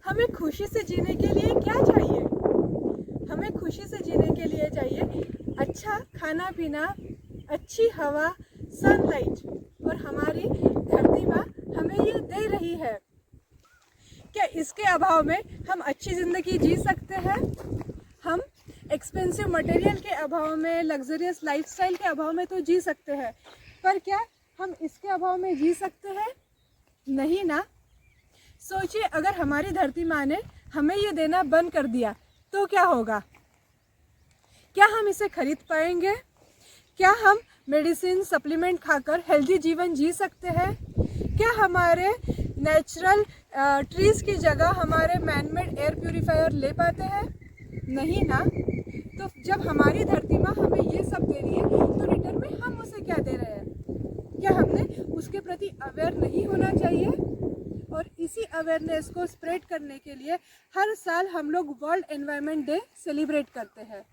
हमें खुशी से जीने के लिए क्या चाहिए? हमें खुशी से जीने के लिए चाहिए अच्छा खाना पीना, अच्छी हवा, सनलाइट। और हमारी धरती माँ हमें ये दे रही है। क्या इसके अभाव में हम अच्छी ज़िंदगी जी सकते हैं? हम एक्सपेंसिव मटेरियल के अभाव में, लग्जरियस लाइफस्टाइल के अभाव में तो जी सकते हैं, पर क्या हम इसके अभाव में जी सकते हैं? नहीं ना। सोचिए, अगर हमारी धरती माँ ने हमें ये देना बंद कर दिया तो क्या होगा? क्या हम इसे खरीद पाएंगे? क्या हम मेडिसिन सप्लीमेंट खाकर हेल्दी जीवन जी सकते हैं? क्या हमारे नेचुरल ट्रीज़ की जगह हमारे मैनमेड एयर प्यूरिफायर ले पाते हैं? नहीं ना। तो जब हमारी धरती माँ हमें ये सब दे रही है तो रिटर्न में हम उसे क्या दे रहे हैं? क्या हमने उसके प्रति अवेयर नहीं होना चाहिए? और इसी अवेयरनेस को स्प्रेड करने के लिए हर साल हम लोग वर्ल्ड एनवायरनमेंट डे सेलिब्रेट करते हैं।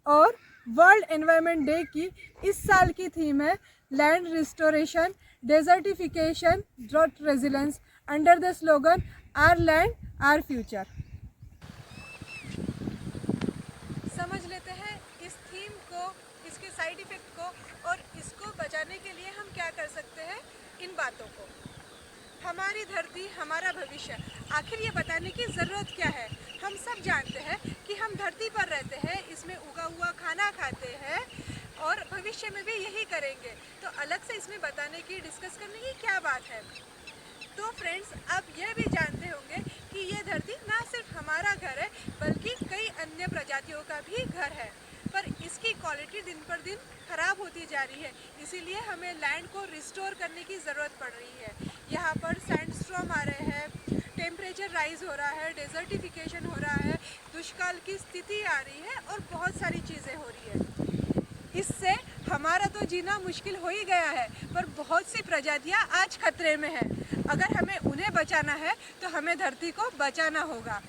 और वर्ल्ड एनवायरनमेंट डे की इस साल की थीम है land restoration, desertification, drought resilience under the slogan our land our future. समझ लेते हैं इस थीम को, इसके साइड इफ़ेक्ट को, और इसको बचाने के लिए हम क्या कर सकते हैं। इन बातों को, हमारी धरती हमारा भविष्य, आखिर ये बताने की ज़रूरत क्या है? हम सब जानते हैं कि हम धरती पर रहते हैं, इसमें उगा हुआ खाना खाते हैं और भविष्य में भी यही करेंगे, तो अलग से इसमें बताने की, डिस्कस करने की क्या बात है? तो फ्रेंड्स, आप यह भी जानते होंगे कि ये धरती ना सिर्फ हमारा घर है बल्कि कई अन्य प्रजातियों का भी घर है, पर इसकी क्वालिटी दिन पर दिन ख़राब होती जा रही है। इसीलिए हमें लैंड को रिस्टोर करने की ज़रूरत पड़ रही है। यहाँ पर सैंडस्टॉर्म आ रहे हैं, टेम्परेचर राइज हो रहा है, डेजर्टिफिकेशन हो रहा है, दुष्काल की स्थिति आ रही है और बहुत सारी चीज़ें हो रही है। इससे हमारा तो जीना मुश्किल हो ही गया है, पर बहुत सी प्रजातियाँ आज खतरे में हैं। अगर हमें उन्हें बचाना है तो हमें धरती को बचाना होगा।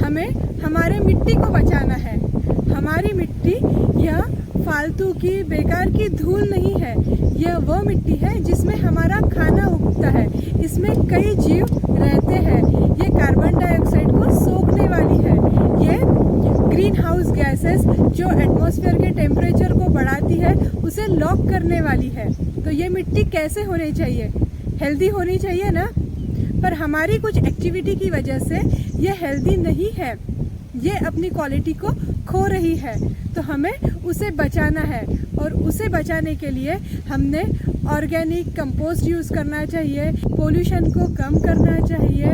हमें हमारे मिट्टी को बचाना है। हमारी मिट्टी यह फालतू की, बेकार की धूल नहीं है। यह वो मिट्टी है जिसमें हमारा खाना उगता है, इसमें कई जीव रहते हैं। ये कार्बन डाइऑक्साइड को सोखने वाली है। ये ग्रीन हाउस गैसेस जो एटमॉस्फेयर के टेम्परेचर को बढ़ाती है उसे लॉक करने वाली है। तो ये मिट्टी कैसे होनी चाहिए? हेल्दी होनी चाहिए ना। पर हमारी कुछ एक्टिविटी की वजह से ये हेल्दी नहीं है, ये अपनी क्वालिटी को खो रही है। तो हमें उसे बचाना है, और उसे बचाने के लिए हमने ऑर्गेनिक कंपोस्ट यूज़ करना चाहिए, पोल्यूशन को कम करना चाहिए,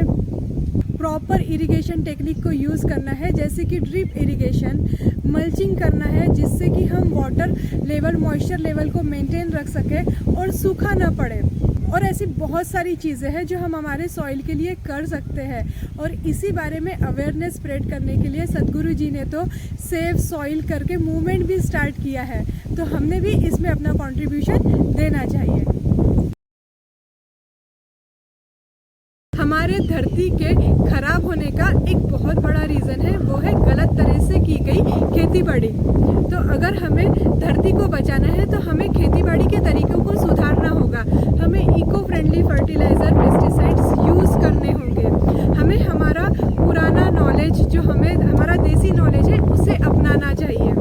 प्रॉपर इरिगेशन टेक्निक को यूज़ करना है, जैसे कि ड्रिप इरिगेशन, मल्चिंग करना है, जिससे कि हम वाटर लेवल, मॉइस्चर लेवल को मेंटेन रख सकें और सूखा ना पड़े। और ऐसी बहुत सारी चीज़ें हैं जो हम हमारे सॉइल के लिए कर सकते हैं। और इसी बारे में अवेयरनेस स्प्रेड करने के लिए सद्गुरु जी ने तो सेव सॉइल करके मूवमेंट भी स्टार्ट किया है, तो हमने भी इसमें अपना कंट्रीब्यूशन देना चाहिए। हमारे धरती के खराब होने का एक बहुत बड़ा रीज़न है, वो है गलत तरह से की गई खेती बाड़ी। तो अगर हमें धरती को बचाना है तो हमें खेती बाड़ी के तरीकों को सुधारना होगा। हमें eco friendly fertiliser, pesticides use करने होंगे। हमें हमारा पुराना नॉलेज, जो हमें हमारा देसी नॉलेज है, उसे अपनाना चाहिए।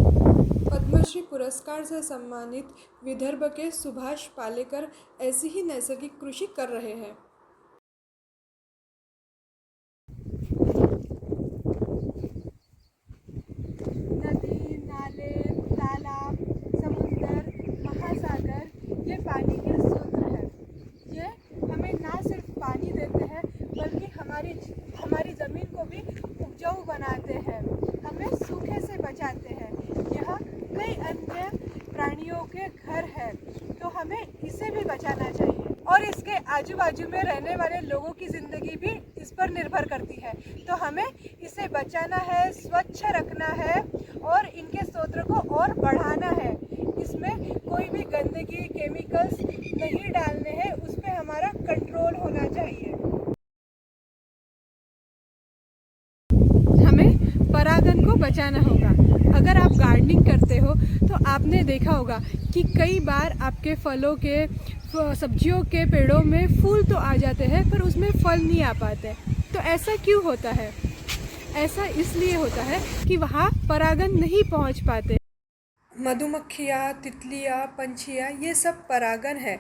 पद्मश्री पुरस्कार से सम्मानित विदर्भ के सुभाष पालेकर ऐसी ही नैसर्गिक कृषि कर रहे हैं। नदी, नाले, तालाब, समुंदर, महासागर, ये पानी के स्रोत हैं। ये हमें ना सिर्फ पानी देते हैं बल्कि हमारी ज़मीन को भी उपजाऊ बनाते हैं, हमें सूखे से बचाते हैं। यह कई अन्य प्राणियों के घर है, तो हमें इसे भी बचाना चाहिए। और इसके आजू बाजू में रहने वाले लोगों की ज़िंदगी भी इस पर निर्भर करती है, तो हमें इसे बचाना है, स्वच्छ रखना है और इनके स्रोत को और बढ़ाना है। इसमें कोई भी गंदगी, केमिकल्स नहीं डालने हैं, उस पर हमारा कंट्रोल होना चाहिए। हमें परागन को बचाना होगा। अगर आप गार्डनिंग करते हो तो आपने देखा होगा कि कई बार आपके फलों के सब्जियों के पेड़ों में फूल तो आ जाते हैं पर उसमें फल नहीं आ पाते। तो ऐसा क्यों होता है? ऐसा इसलिए होता है कि वहाँ परागण नहीं पहुँच पाते। मधुमक्खियाँ, तितलियाँ, पंछियाँ ये सब परागण है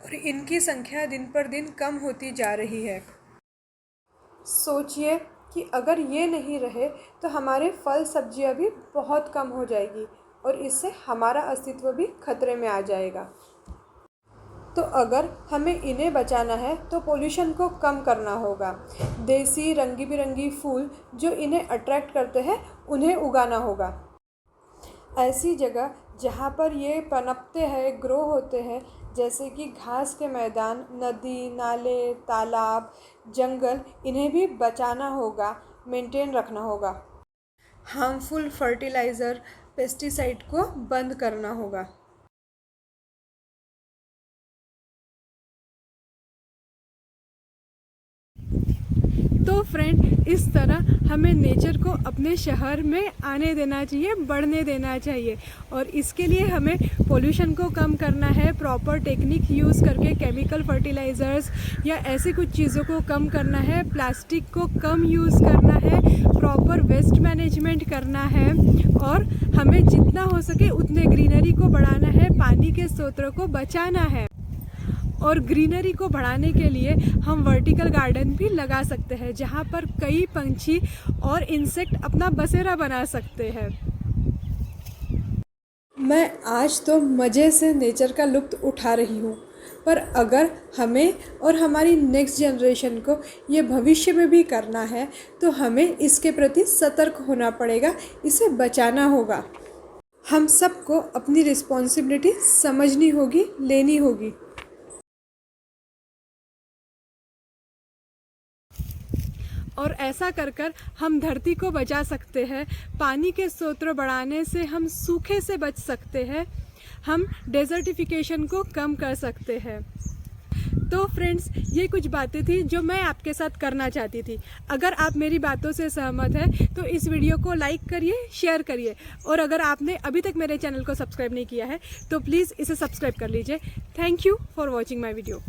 और इनकी संख्या दिन पर दिन कम होती जा रही है। सोचिए कि अगर ये नहीं रहे तो हमारे फल सब्जियाँ भी बहुत कम हो जाएगी और इससे हमारा अस्तित्व भी खतरे में आ जाएगा। तो अगर हमें इन्हें बचाना है तो पोल्यूशन को कम करना होगा। देसी रंगी बिरंगी फूल जो इन्हें अट्रैक्ट करते हैं उन्हें उगाना होगा। ऐसी जगह जहाँ पर ये पनपते हैं, ग्रो होते हैं, जैसे कि घास के मैदान, नदी, नाले, तालाब, जंगल, इन्हें भी बचाना होगा, मेंटेन रखना होगा। हार्मफुल फर्टिलाइज़र, पेस्टिसाइड को बंद करना होगा। तो फ्रेंड, इस तरह हमें नेचर को अपने शहर में आने देना चाहिए, बढ़ने देना चाहिए और इसके लिए हमें पोल्यूशन को कम करना है। प्रॉपर टेक्निक यूज़ करके केमिकल फर्टिलाइज़र्स या ऐसी कुछ चीज़ों को कम करना है, प्लास्टिक को कम यूज़ करना है, प्रॉपर वेस्ट मैनेजमेंट करना है और हमें जितना हो सके उतने ग्रीनरी को बढ़ाना है, पानी के स्रोतों को बचाना है। और ग्रीनरी को बढ़ाने के लिए हम वर्टिकल गार्डन भी लगा सकते हैं जहाँ पर कई पंछी और इंसेक्ट अपना बसेरा बना सकते हैं। मैं आज तो मज़े से नेचर का लुत्फ़ उठा रही हूँ, पर अगर हमें और हमारी नेक्स्ट जनरेशन को ये भविष्य में भी करना है तो हमें इसके प्रति सतर्क होना पड़ेगा, इसे बचाना होगा। हम सबको अपनी रिस्पॉन्सिबिलिटी समझनी होगी, लेनी होगी। और ऐसा कर कर हम धरती को बचा सकते हैं। पानी के स्रोत बढ़ाने से हम सूखे से बच सकते हैं, हम डेजर्टिफिकेशन को कम कर सकते हैं। तो फ्रेंड्स, ये कुछ बातें थी जो मैं आपके साथ करना चाहती थी। अगर आप मेरी बातों से सहमत हैं तो इस वीडियो को लाइक करिए, शेयर करिए और अगर आपने अभी तक मेरे चैनल को सब्सक्राइब नहीं किया है तो प्लीज़ इसे सब्सक्राइब कर लीजिए। Thank you for watching my video.